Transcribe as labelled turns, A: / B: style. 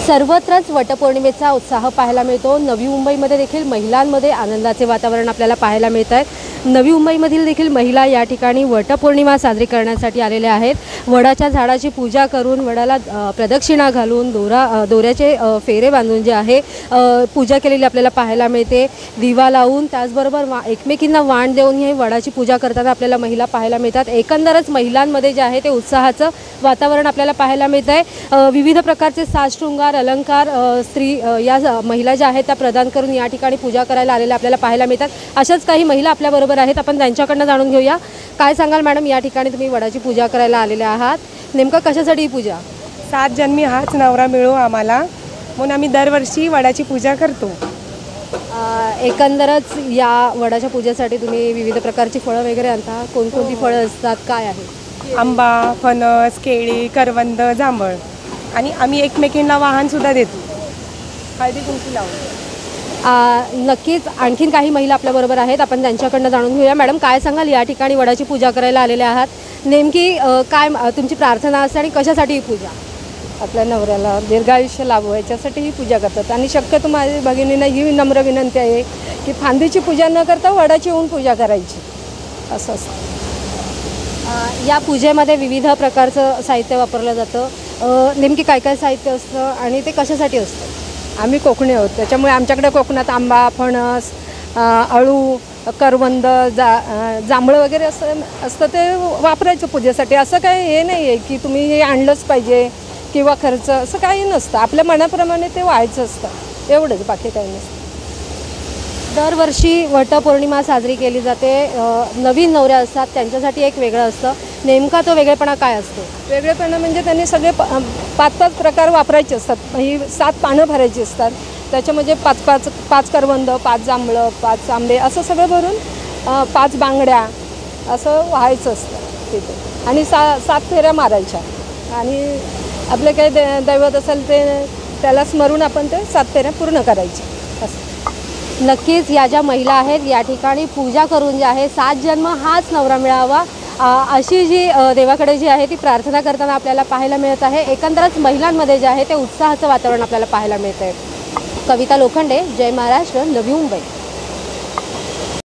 A: सर्वत्रच वटपौर्णिमेचा उत्साह पाहायला मिळतो। नवी मुंबईमध्ये देखील महिलांमध्ये आनंदाचे वातावरण आपल्याला पाहायला मिळत आहे। नवी मुंबईमधील देखील महिला या ठिकाणी वटपौर्णिमा साजरी करण्यासाठी आलेल्या आहेत। वडाच्या झाडाची पूजा करून वडाला प्रदक्षिणा घालून दोऱ्याचे फेरे बांधून जे आहे पूजा केलेली आपल्याला पाहायला मिळते। दिवा लावून त्याचबरोबर एकमेकींना वाण देऊन ही वडाची पूजा करताना आपल्याला महिला पाहायला मिळतात। एकंदरच महिलांमध्ये जे आहे ते उत्साहाचं वातावरण आपल्याला पाहायला मिळत आहे। विविध प्रकारचे साजशृंगार अलंकार स्त्री या महिला ज्या आहेत त्या प्रदान करून या ठिकाणी पूजा करायला आलेल्या आपल्याला पाहायला मिळतात। अशाच काही महिला आपल्याबरोबर आहेत, आपण त्यांच्याकडनं जाणून घेऊया। काय सांगाल मॅडम, या ठिकाणी तुम्ही वडाची पूजा करायला आलेल्या आहात, नेमकं कशासाठी ही पूजा?
B: 7 जन्मी हाच नवरा मिळो आम्हाला, म्हणून आम्ही दरवर्षी वडाची पूजा करतो।
A: एकंदरच या वडाच्या पूजेसाठी तुम्ही विविध प्रकारची फळं वगैरे आणता, कोणकोणती फळं असतात, काय आहे?
B: आंबा, फणस, केळी, करवंद, जांभळ आणि आम्ही एकमेकींना वाहनसुद्धा देतो, हळदी कुंकू लावून।
A: नक्कीच आणखीन काही महिला आपल्याबरोबर आहेत, आपण त्यांच्याकडनं जाणून घेऊया। मॅडम, काय सांगाल, या ठिकाणी वडाची पूजा करायला आलेल्या आहात, नेमकी काय तुमची प्रार्थना असते आणि कशासाठी ही पूजा?
C: आपल्या नवऱ्याला दीर्घायुष्य लाभो याच्यासाठी ही पूजा करतात। आणि शक्यतो माझ्या भगिनींना ही नम्र विनंती आहे की फांदीची पूजा न करता वडाची येऊन पूजा करायची, असं असतं।
A: या पूजेमध्ये विविध प्रकारचं साहित्य वापरलं जातं, नेमकी काय काय साहित्य असतं आणि ते कशासाठी असतं?
C: आम्ही कोकणी आहोत, त्याच्यामुळे आमच्याकडे कोकणात आंबा, फणस, अळू, करवंद, जांभळं वगैरे असतं ते वापरायचं पूजेसाठी। असं काही हे नाही आहे की तुम्ही हे आणलंच पाहिजे किंवा खर्च, असं काही नसतं, आपल्या मनाप्रमाणे ते व्हायचं असतं, एवढंच, बाकी काही नसतं।
A: दरवर्षी वटपौर्णिमा साजरी केली जाते, नवीन नवऱ्या असतात त्यांच्यासाठी एक वेगळं असतं, नेमका तो वेगळेपणा काय असतो?
C: वेगळेपणा म्हणजे त्यांनी सगळे 5-5 प्रकार वापरायचे असतात। ही 7 पानं भरायची असतात, त्याच्यामध्ये 5 करवंद, 5 जांभळं, 5 आंबे, असं सगळं भरून 5 बांगड्या असं व्हायचं असतं तिथे, आणि 7 फेऱ्या मारायच्या, आणि आपले काही दैवत असेल ते त्याला स्मरून आपण ते 7 फेऱ्या पूर्ण करायच्या, असं।
A: नक्कीच या ज्या महिला आहेत या ठिकाणी पूजा करून जे आहे 7 जन्म हाच नवरा मिळावा अशी जी देवाकडे जी आहे ती प्रार्थना करताना आपल्याला पाहायला मिळत आहे। एकंदरच महिलांमध्ये जे आहे ते उत्साहाचं वातावरण आपल्याला पाहायला मिळत आहे। कविता लोखंडे, जय महाराष्ट्र, नवी मुंबई।